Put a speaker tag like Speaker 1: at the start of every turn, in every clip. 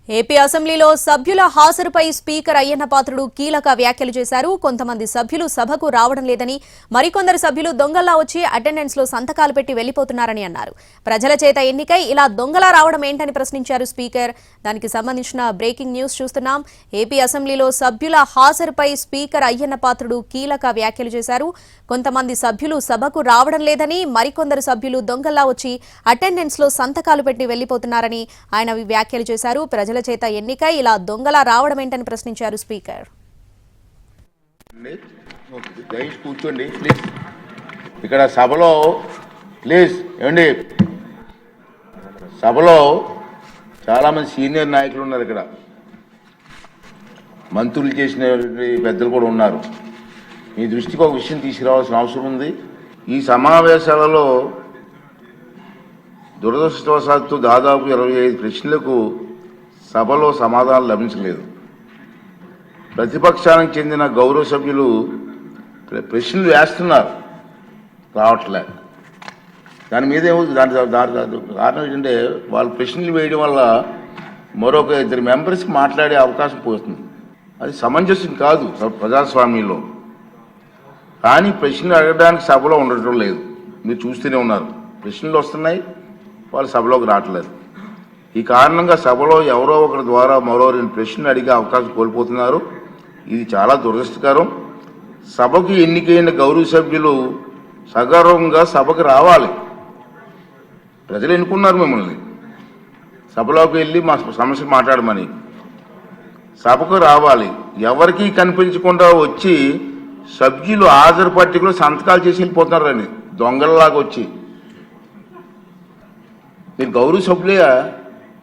Speaker 1: AP అసెంబ్లీలో సభ్యుల హాజరుపై speaker Ayyanna Patrudu కీలక వ్యాఖ్యలు చేశారు. కొంతమంది సభ్యులు సభకు రావడం లేదని, మరికొందరు సభ్యులు దొంగల్లా వచ్చి అటెండెన్స్ లో సంతకాలు పెట్టి వెళ్లిపోతున్నారని అన్నారు. ప్రజల చేత ఎన్నికై ఇలా దొంగలా రావడం ఏంటని ప్రశ్నించారు స్పీకర్. దానికి సంబంధించిన బ్రేకింగ్ న్యూస్ చూస్తున్నాం. ఏపీ అసెంబ్లీలో సభ్యుల హాజరుపై స్పీకర్ అయ్యన్న పాత్రుడు కీలక వ్యాఖ్యలు చేశారు. కొంతమంది సభ్యులు సభకు రావడం లేదని, మరికొందరు సభ్యులు దొంగల్లా వచ్చి అటెండెన్స్ లో సంతకాలు పెట్టి వెళ్లిపోతున్నారని ఆయన వ్యాఖ్యలు చేశారు. ప్రజల చేత ఎన్నికై ఇలా దొంగలా రావడం ఏంటని ప్రశ్నించారు స్పీకర్.
Speaker 2: కూర్చోండి ప్లీజ్. ఇక్కడ సభలో ప్లీజ్ ఏమండి, సభలో చాలా మంది సీనియర్ నాయకులు ఉన్నారు. ఇక్కడ మంత్రులు చేసిన పెద్దలు కూడా ఉన్నారు. మీ దృష్టికి ఒక విషయం తీసుకురావాల్సిన అవసరం ఉంది. ఈ సమావేశాలలో దురదృష్టవశాత్తు దాదాపు 25 ప్రశ్నలకు సభలో సమాధానం లభించలేదు. ప్రతిపక్షానికి చెందిన గౌరవ సభ్యులు ప్రశ్నలు వేస్తున్నారు, రావట్లే. దాని మీద కారణం ఏంటంటే వాళ్ళు ప్రశ్నలు వేయడం వల్ల మరొక 2 మెంబర్స్కి మాట్లాడే అవకాశం పోతుంది. అది సమంజసం కాదు ప్రజాస్వామ్యంలో. కానీ ప్రశ్నలు అడగడానికి సభలో ఉండటం లేదు. మీరు చూస్తూనే ఉన్నారు, ప్రశ్నలు వస్తున్నాయి, వాళ్ళు సభలోకి రావట్లేదు. ఈ కారణంగా సభలో ఎవరో ఒకరి ద్వారా మరో 2 ప్రశ్నలు అడిగే అవకాశం కోల్పోతున్నారు. ఇది చాలా దురదృష్టకరం. సభకు ఎన్నికైన గౌరవ సభ్యులు సగర్వంగా సభకు రావాలి. ప్రజలు ఎన్నుకున్నారు మిమ్మల్ని, సభలోకి వెళ్ళి మా సమస్య మాట్లాడమని. సభకు రావాలి. ఎవరికీ కనిపించకుండా వచ్చి సభ్యులు హాజరు పట్టికలో సంతకాలు చేసి వెళ్ళిపోతున్నారండి, దొంగలలాగా వచ్చి. మీరు గౌరవ సభ్యులే,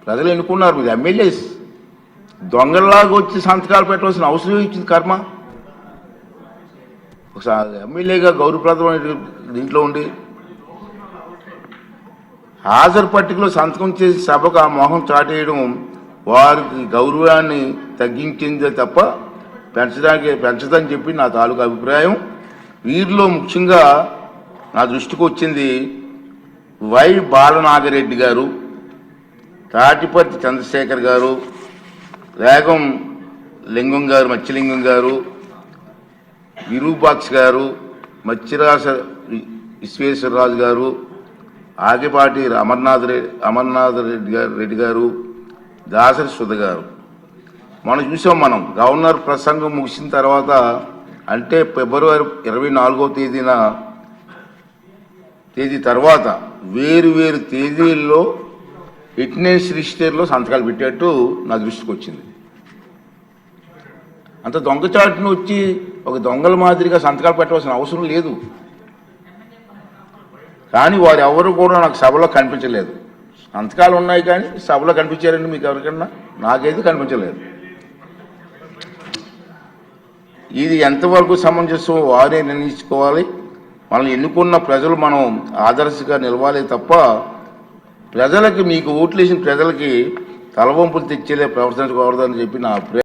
Speaker 2: ప్రజలు ఎన్నుకున్నారు, మీరు ఎమ్మెల్యేస్. దొంగల్లాగా వచ్చి సంతకాలు పెట్టవలసిన అవసరం ఇచ్చింది కర్మ. ఒకసారి ఎమ్మెల్యేగా గౌరవప్రదమైన దీంట్లో ఉండి హాజరు పట్టికలో సంతకం చేసి సభకు ఆ మొహం చాటేయడం వారికి గౌరవాన్ని తగ్గించిందే తప్ప పెంచదని చెప్పి నా తాలూకు అభిప్రాయం. వీరిలో ముఖ్యంగా నా దృష్టికి వచ్చింది వై బాలనాగిరెడ్డి గారు, తాటిపర్తి చంద్రశేఖర్ గారు, రేగం లింగం గారు, మత్స్యలింగం గారు, విరూపాక్ష గారు, మత్స్యరాజ విశ్వేశ్వరరాజు గారు, ఆగిపాటి అమర్నాథ్ రెడ్డి గారు, దాసరి సుధ గారు. మనం చూసాం. గవర్నర్ ప్రసంగం ముగిసిన తర్వాత, అంటే ఫిబ్రవరి 24వ తేదీ తర్వాత వేరు తేదీల్లో అటెండెన్స్ రిజిస్టర్లో సంతకాలు పెట్టేట్టు నా దృష్టికి వచ్చింది. అంత దొంగచాటును వచ్చి ఒక దొంగల మాదిరిగా సంతకాలు పెట్టవలసిన అవసరం లేదు. కానీ వారు ఎవరు కూడా నాకు సభలో కనిపించలేదు. సంతకాలు ఉన్నాయి కానీ సభలో కనిపించారండి మీకు ఎవరికన్నా? నాకైతే కనిపించలేదు. ఇది ఎంతవరకు సమంజసం వారే నిర్ణయించుకోవాలి. మనల్ని ఎన్నుకున్న ప్రజలు మనం ఆదర్శంగా నిలవాలి తప్ప ప్రజలకి, మీకు ఓట్లేసిన ప్రజలకి తలవంపులు తెచ్చేలే ప్రవర్తించకూడదని చెప్పి నా అభిప్రాయం.